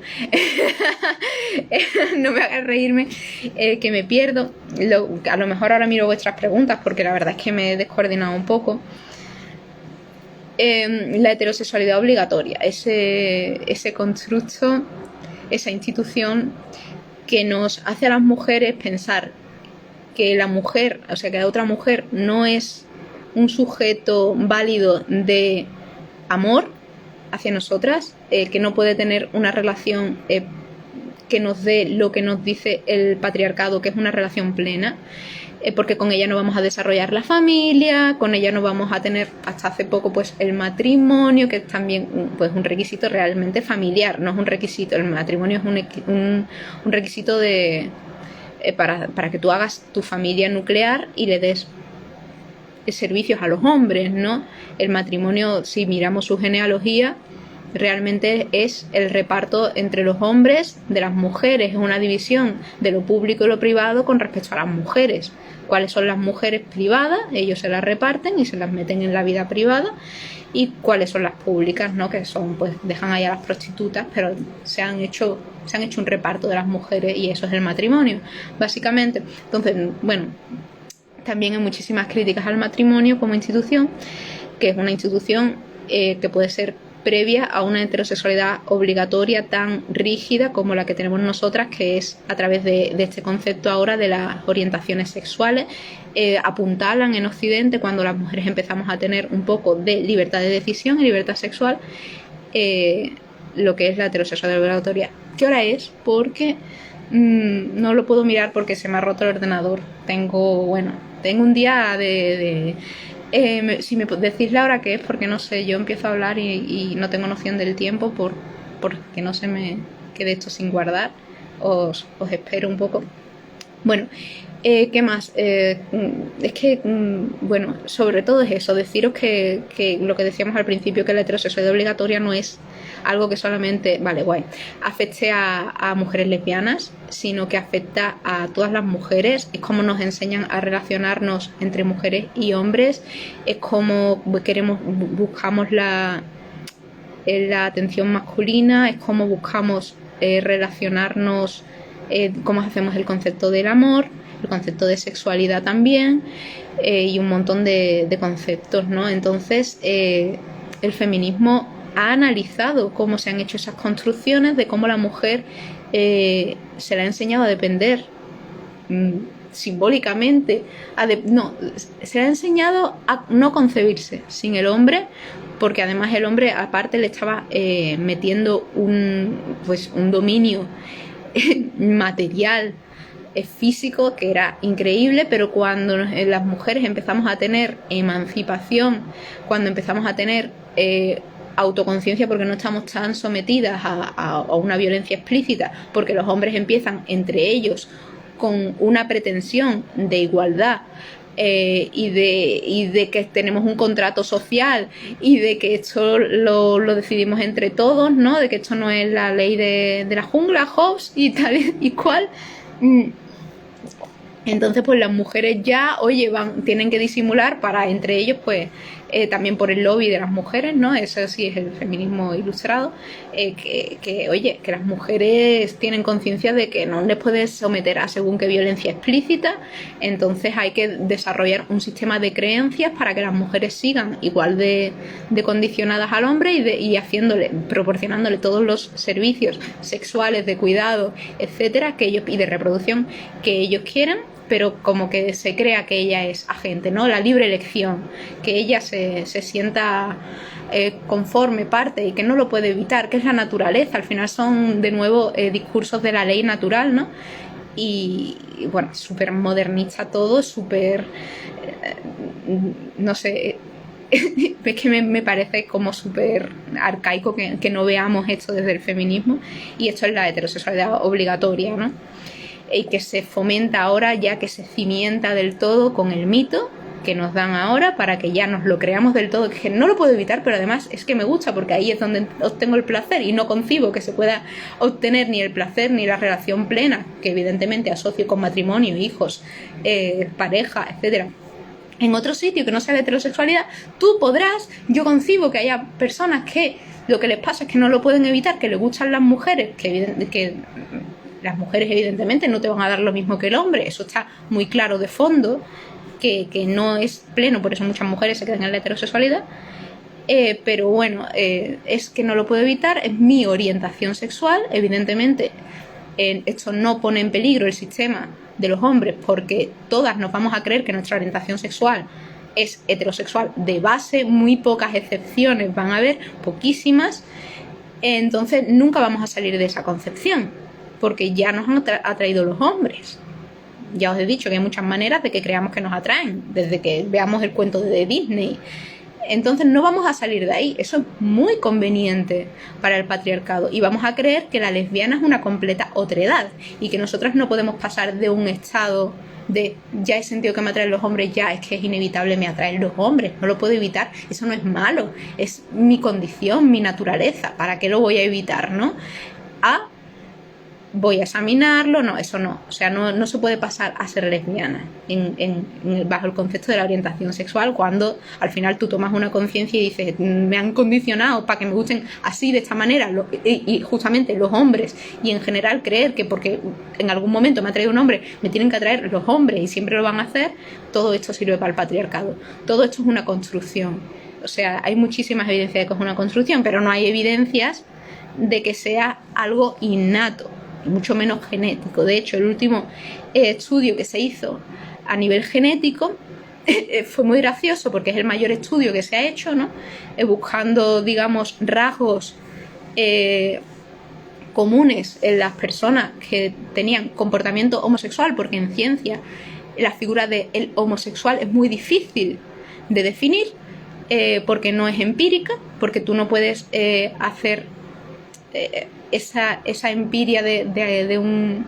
No me hagas reírme, que me pierdo. A lo mejor ahora miro vuestras preguntas, porque la verdad es que me he descoordinado un poco. La heterosexualidad obligatoria, ese constructo, esa institución que nos hace a las mujeres pensar que la mujer, o sea, que la otra mujer no es un sujeto válido de amor hacia nosotras, que no puede tener una relación que nos dé lo que nos dice el patriarcado, que es una relación plena. Porque con ella no vamos a desarrollar la familia, con ella no vamos a tener hasta hace poco pues el matrimonio, que es también pues un requisito realmente familiar, no es un requisito, el matrimonio es un requisito para que tú hagas tu familia nuclear y le des servicios a los hombres, ¿no? El matrimonio, si miramos su genealogía, realmente es el reparto entre los hombres de las mujeres, es una división de lo público y lo privado con respecto a las mujeres. Cuáles son las mujeres privadas, ellos se las reparten y se las meten en la vida privada, y cuáles son las públicas, ¿no? Que son, pues dejan ahí a las prostitutas, pero se han hecho un reparto de las mujeres, y eso es el matrimonio, básicamente. Entonces, bueno, también hay muchísimas críticas al matrimonio como institución, que es una institución que puede ser previa a una heterosexualidad obligatoria tan rígida como la que tenemos nosotras, que es a través de este concepto ahora de las orientaciones sexuales. Apuntalan en Occidente, cuando las mujeres empezamos a tener un poco de libertad de decisión y libertad sexual, lo que es la heterosexualidad obligatoria. ¿Qué hora es? Porque no lo puedo mirar porque se me ha roto el ordenador. Tengo un día si me decís la hora que es, porque no sé, yo empiezo a hablar y no tengo noción del tiempo porque no se me quede esto sin guardar. Os espero un poco. Bueno, ¿qué más? Es que, bueno, sobre todo es eso, deciros que lo que decíamos al principio, que la heterosexualidad obligatoria no es algo que solamente, afecte a mujeres lesbianas, sino que afecta a todas las mujeres. Es como nos enseñan a relacionarnos entre mujeres y hombres, es como buscamos la atención masculina, es como buscamos relacionarnos, cómo hacemos el concepto del amor, el concepto de sexualidad también, y un montón de conceptos, ¿no? Entonces, el feminismo ha analizado cómo se han hecho esas construcciones, de cómo la mujer se le ha enseñado a depender simbólicamente, se le ha enseñado a no concebirse sin el hombre, porque además el hombre aparte le estaba metiendo un dominio material, físico, que era increíble. Pero cuando las mujeres empezamos a tener emancipación, cuando empezamos a tener autoconciencia, porque no estamos tan sometidas a una violencia explícita, porque los hombres empiezan entre ellos con una pretensión de igualdad, y de que tenemos un contrato social y de que esto lo decidimos entre todos, ¿no? De que esto no es la ley de la jungla, Hobbes y tal y cual. Entonces pues las mujeres ya, tienen que disimular para entre ellos, pues también por el lobby de las mujeres, ¿no? Eso sí es el feminismo ilustrado, que las mujeres tienen conciencia de que no les puedes someter a según qué violencia explícita. Entonces hay que desarrollar un sistema de creencias para que las mujeres sigan igual de condicionadas al hombre y proporcionándole todos los servicios sexuales, de cuidado, etcétera, y de reproducción que ellos quieran, pero como que se crea que ella es agente, ¿no? La libre elección, que ella se sienta conforme, parte, y que no lo puede evitar, que es la naturaleza. Al final son de nuevo discursos de la ley natural, ¿no? Y bueno, súper modernista todo, súper no sé, es que me parece como súper arcaico que no veamos esto desde el feminismo, y esto es la heterosexualidad obligatoria, ¿no? Y que se fomenta ahora, ya que se cimienta del todo con el mito que nos dan ahora, para que ya nos lo creamos del todo, que no lo puedo evitar, pero además es que me gusta, porque ahí es donde obtengo el placer, y no concibo que se pueda obtener ni el placer ni la relación plena, que evidentemente asocio con matrimonio, hijos, pareja, etcétera, en otro sitio que no sea de heterosexualidad. Tú podrás, yo concibo que haya personas que lo que les pasa es que no lo pueden evitar, que les gustan las mujeres, que las mujeres evidentemente no te van a dar lo mismo que el hombre, eso está muy claro de fondo, que no es pleno, por eso muchas mujeres se quedan en la heterosexualidad, pero bueno, es que no lo puedo evitar, es mi orientación sexual. Evidentemente esto no pone en peligro el sistema de los hombres, porque todas nos vamos a creer que nuestra orientación sexual es heterosexual de base, muy pocas excepciones van a haber, poquísimas. Entonces nunca vamos a salir de esa concepción, porque ya nos han atraído los hombres. Ya os he dicho que hay muchas maneras de que creamos que nos atraen, desde que veamos el cuento de Disney. Entonces no vamos a salir de ahí. Eso es muy conveniente para el patriarcado, y vamos a creer que la lesbiana es una completa otredad, y que nosotras no podemos pasar de un estado de ya he sentido que me atraen los hombres, ya es que es inevitable, me atraen los hombres, no lo puedo evitar. Eso no es malo, es mi condición, mi naturaleza. ¿Para qué lo voy a evitar, no? Voy a examinarlo, no, eso no. O sea, no se puede pasar a ser lesbiana bajo el concepto de la orientación sexual, cuando al final tú tomas una conciencia y dices, me han condicionado para que me gusten así, de esta manera, y justamente los hombres, y en general creer que porque en algún momento me ha traído un hombre, me tienen que atraer los hombres y siempre lo van a hacer. Todo esto sirve para el patriarcado. Todo esto es una construcción. O sea, hay muchísimas evidencias de que es una construcción, pero no hay evidencias de que sea algo innato, mucho menos genético. De hecho, el último estudio que se hizo a nivel genético fue muy gracioso, porque es el mayor estudio que se ha hecho, ¿no? Buscando, digamos, rasgos comunes en las personas que tenían comportamiento homosexual, porque en ciencia la figura del homosexual es muy difícil de definir, porque no es empírica, porque tú no puedes hacer esa empiria de un...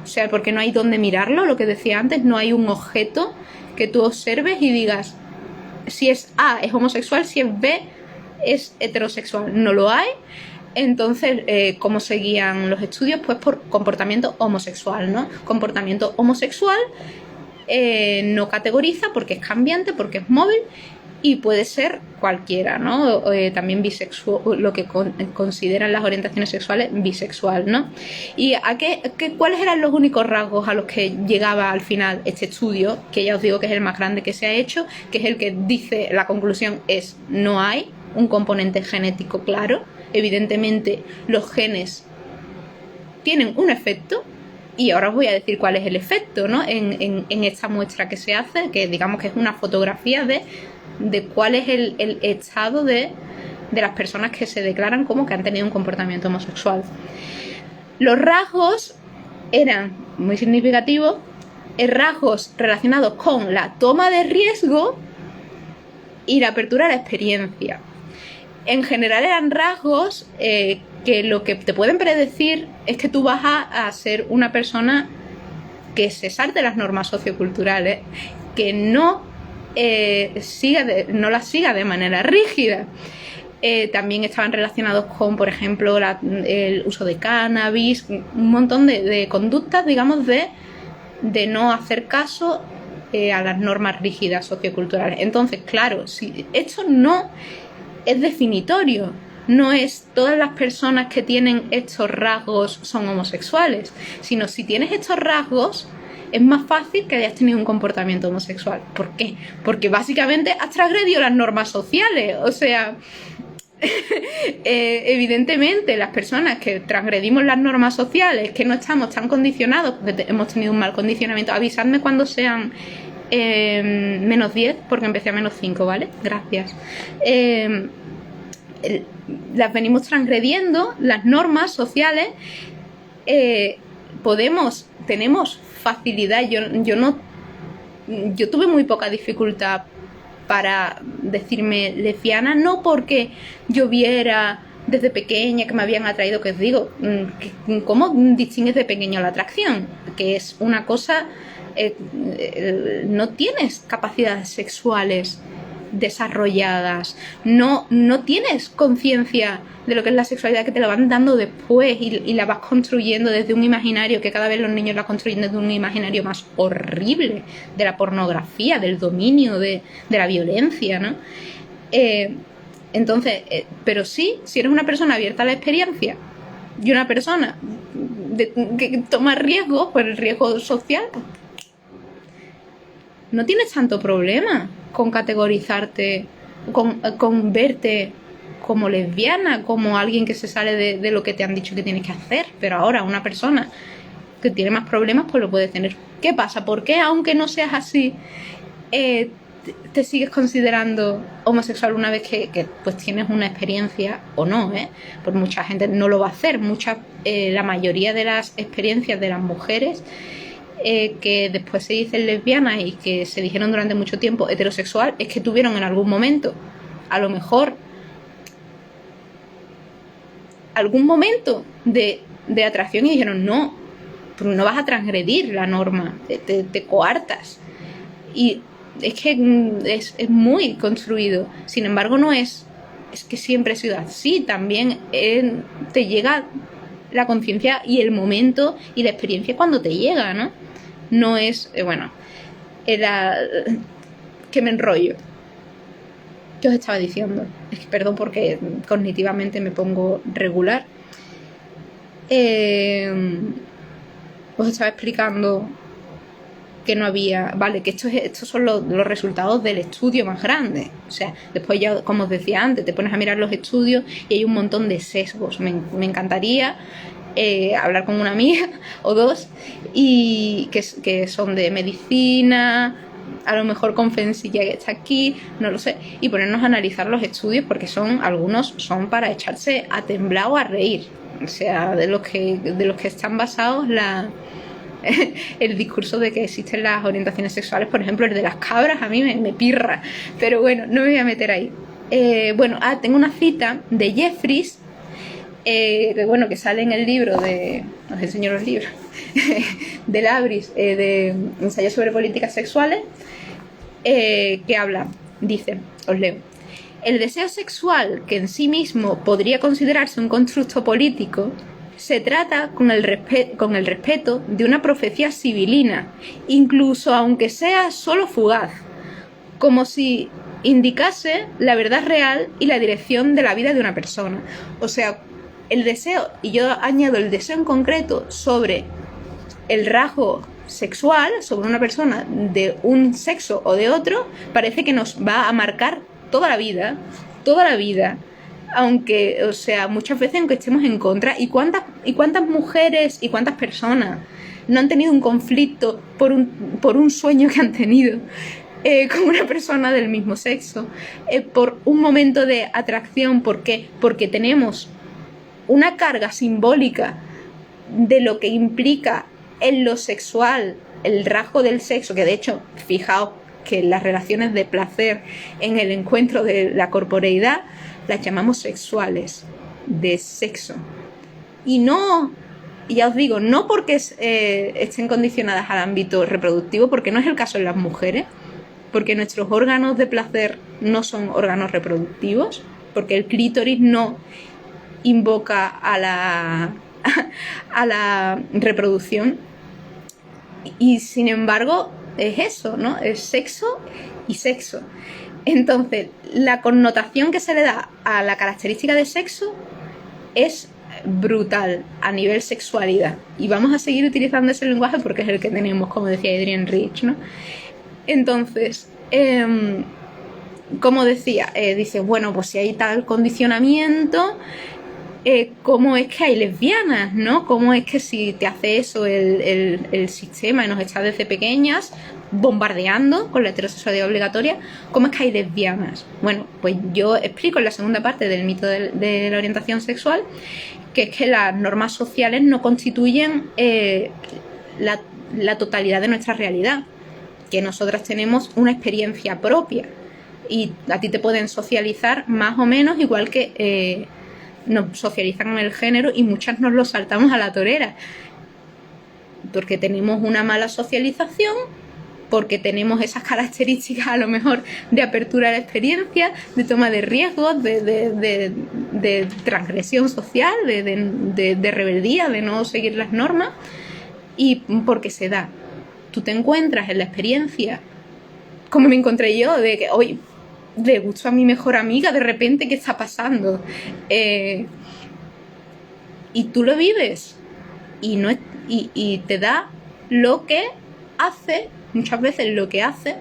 O sea, porque no hay dónde mirarlo, lo que decía antes, no hay un objeto que tú observes y digas, si es A es homosexual, si es B es heterosexual. No lo hay. Entonces, ¿cómo seguían los estudios? Pues por comportamiento homosexual, ¿no? Comportamiento homosexual no categoriza, porque es cambiante, porque es móvil, y puede ser cualquiera, ¿no? También bisexual, lo que consideran las orientaciones sexuales, bisexual, ¿no? ¿Y cuáles eran los únicos rasgos a los que llegaba al final este estudio? Que ya os digo que es el más grande que se ha hecho, que es el que dice, la conclusión es no hay, un componente genético claro. Evidentemente los genes tienen un efecto, y ahora os voy a decir cuál es el efecto, ¿no? en esta muestra que se hace, que digamos que es una fotografía de cuál es el estado de las personas que se declaran como que han tenido un comportamiento homosexual. Los rasgos eran muy significativos, rasgos relacionados con la toma de riesgo y la apertura a la experiencia. En general eran rasgos que lo que te pueden predecir es que tú vas a ser una persona que se salte las normas socioculturales, que no las siga de manera rígida. También estaban relacionados con, por ejemplo, el uso de cannabis, un montón de conductas, digamos, de no hacer caso a las normas rígidas socioculturales. Entonces, claro, si esto no es definitorio, no es todas las personas que tienen estos rasgos son homosexuales, sino si tienes estos rasgos es más fácil que hayas tenido un comportamiento homosexual. ¿Por qué? Porque básicamente has transgredido las normas sociales. O sea, evidentemente las personas que transgredimos las normas sociales, que no estamos tan condicionados, porque hemos tenido un mal condicionamiento, avisadme cuando sean -10, porque empecé a -5, ¿vale? Gracias. Las venimos transgrediendo, las normas sociales, tenemos facilidad. Yo tuve muy poca dificultad para decirme lesbiana, no porque yo viera desde pequeña que me habían atraído, que os digo, ¿cómo distingues de pequeño la atracción? Que es una cosa, no tienes capacidades sexuales desarrolladas, no tienes conciencia de lo que es la sexualidad, que te la van dando después y la vas construyendo desde un imaginario, que cada vez los niños la construyen desde un imaginario más horrible, de la pornografía, del dominio, de la violencia, ¿no? Entonces, pero sí, si eres una persona abierta a la experiencia y una persona que toma riesgos, pues el riesgo social, no tienes tanto problema con categorizarte, con verte como lesbiana, como alguien que se sale de lo que te han dicho que tienes que hacer. Pero ahora una persona que tiene más problemas, pues lo puede tener. ¿Qué pasa? ¿Por qué, aunque no seas así, te sigues considerando homosexual una vez que pues tienes una experiencia o no? Pues mucha gente no lo va a hacer. La mayoría de las experiencias de las mujeres que después se dicen lesbianas y que se dijeron durante mucho tiempo heterosexual, es que tuvieron en algún momento, a lo mejor, algún momento de atracción y dijeron no vas a transgredir la norma, te coartas. Y es que es muy construido. Sin embargo, no es que siempre ha sido así. También te llega la conciencia y el momento y la experiencia cuando te llega, ¿no? No es, que me enrollo. ¿Qué os estaba diciendo? Es que perdón, porque cognitivamente me pongo regular. Os estaba explicando que no había... Vale, que estos son los resultados del estudio más grande. O sea, después ya, como os decía antes, te pones a mirar los estudios y hay un montón de sesgos. Me encantaría hablar con una amiga o dos y que son de medicina, a lo mejor con Fensilla, que está aquí, no lo sé, y ponernos a analizar los estudios, porque algunos son para echarse a temblar o a reír. O sea, de los que están basados el discurso de que existen las orientaciones sexuales. Por ejemplo, el de las cabras a mí me pirra, pero bueno, no me voy a meter ahí. Tengo una cita de Jeffries, que sale en el libro os enseño los libros de Labris, de ensayos sobre políticas sexuales, que dice, os leo: el deseo sexual, que en sí mismo podría considerarse un constructo político, se trata con el respeto de una profecía sibilina, incluso aunque sea solo fugaz, como si indicase la verdad real y la dirección de la vida de una persona. O sea, el deseo, y yo añado el deseo en concreto sobre el rasgo sexual, sobre una persona de un sexo o de otro, parece que nos va a marcar toda la vida toda la vida. Aunque, o sea, muchas veces aunque estemos en contra. ¿Y cuántas mujeres y cuántas personas no han tenido un conflicto por un sueño que han tenido con una persona del mismo sexo? Por un momento de atracción. ¿Por qué? Porque tenemos una carga simbólica de lo que implica en lo sexual el rasgo del sexo, que de hecho, fijaos que las relaciones de placer en el encuentro de la corporeidad las llamamos sexuales, de sexo. Y no, ya os digo, no porque estén condicionadas al ámbito reproductivo, porque no es el caso en las mujeres, porque nuestros órganos de placer no son órganos reproductivos, porque el clítoris no invoca a la reproducción. Y sin embargo es eso, ¿no? Es sexo y sexo. Entonces, la connotación que se le da a la característica de sexo es brutal a nivel sexualidad. Y vamos a seguir utilizando ese lenguaje porque es el que tenemos, como decía Adrienne Rich, ¿no? Entonces, como decía, dice, bueno, pues si hay tal condicionamiento, ¿cómo es que hay lesbianas, ¿no? ¿Cómo es que si te hace eso el sistema y nos está desde pequeñas bombardeando con la heterosexualidad obligatoria, ¿cómo es que hay lesbianas? Bueno, pues yo explico en la segunda parte del mito de la orientación sexual que es que las normas sociales no constituyen la totalidad de nuestra realidad, que nosotras tenemos una experiencia propia y a ti te pueden socializar más o menos igual que nos socializan en el género y muchas nos lo saltamos a la torera porque tenemos una mala socialización, porque tenemos esas características a lo mejor de apertura a la experiencia, de toma de riesgos, de transgresión social, de rebeldía, de no seguir las normas, y porque se da. Tú te encuentras en la experiencia, como me encontré yo, de que hoy le gustó a mi mejor amiga, de repente, ¿qué está pasando? Y tú lo vives y te da lo que hace, muchas veces lo que hace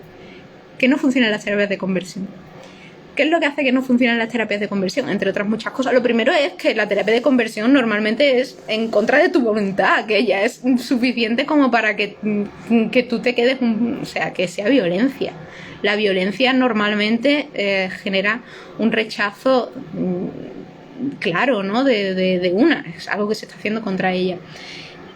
que no funcionen las terapias de conversión. ¿Qué es lo que hace que no funcionen las terapias de conversión? Entre otras muchas cosas. Lo primero es que la terapia de conversión normalmente es en contra de tu voluntad, que ya es suficiente como para que tú te quedes, o sea, que sea violencia. La violencia normalmente genera un rechazo claro, ¿no? Es algo que se está haciendo contra ella.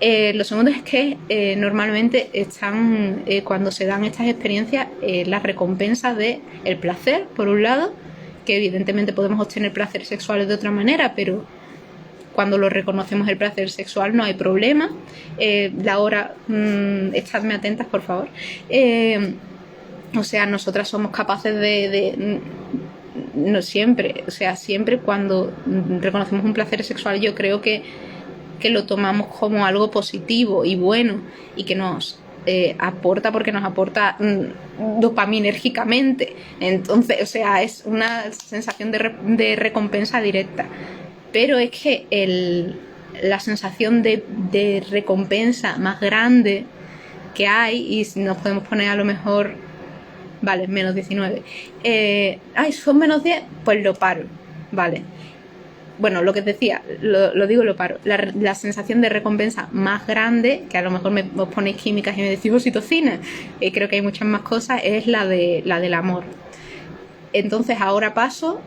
Lo segundo es que normalmente están, cuando se dan estas experiencias, las recompensas del placer, por un lado, que evidentemente podemos obtener placer sexual de otra manera, pero cuando lo reconocemos el placer sexual no hay problema. Laura, estadme atentas, por favor. O sea, nosotras somos capaces no siempre, o sea, siempre cuando reconocemos un placer sexual, yo creo que lo tomamos como algo positivo y bueno y que nos aporta, porque nos aporta dopaminérgicamente. Entonces, o sea, es una sensación de recompensa directa. Pero es que la sensación de recompensa más grande que hay, y nos podemos poner a lo mejor, vale, menos 19, son menos 10, pues lo paro, vale. Bueno, lo que decía, lo paro. La sensación de recompensa más grande, que a lo mejor os ponéis químicas y me decís oxitocina, creo que hay muchas más cosas, es la del amor. Entonces ahora paso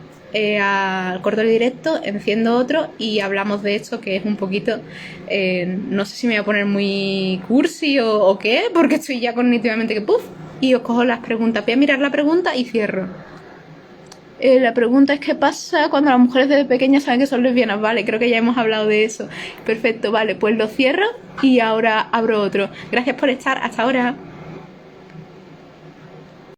al corto directo, enciendo otro y hablamos de esto, que es un poquito, no sé si me voy a poner muy cursi o qué, porque estoy ya cognitivamente que puff, y os cojo las preguntas. Voy a mirar la pregunta y cierro. La pregunta es ¿qué pasa cuando las mujeres desde pequeñas saben que son lesbianas? Vale, creo que ya hemos hablado de eso. Perfecto, vale, pues lo cierro y ahora abro otro. Gracias por estar, hasta ahora.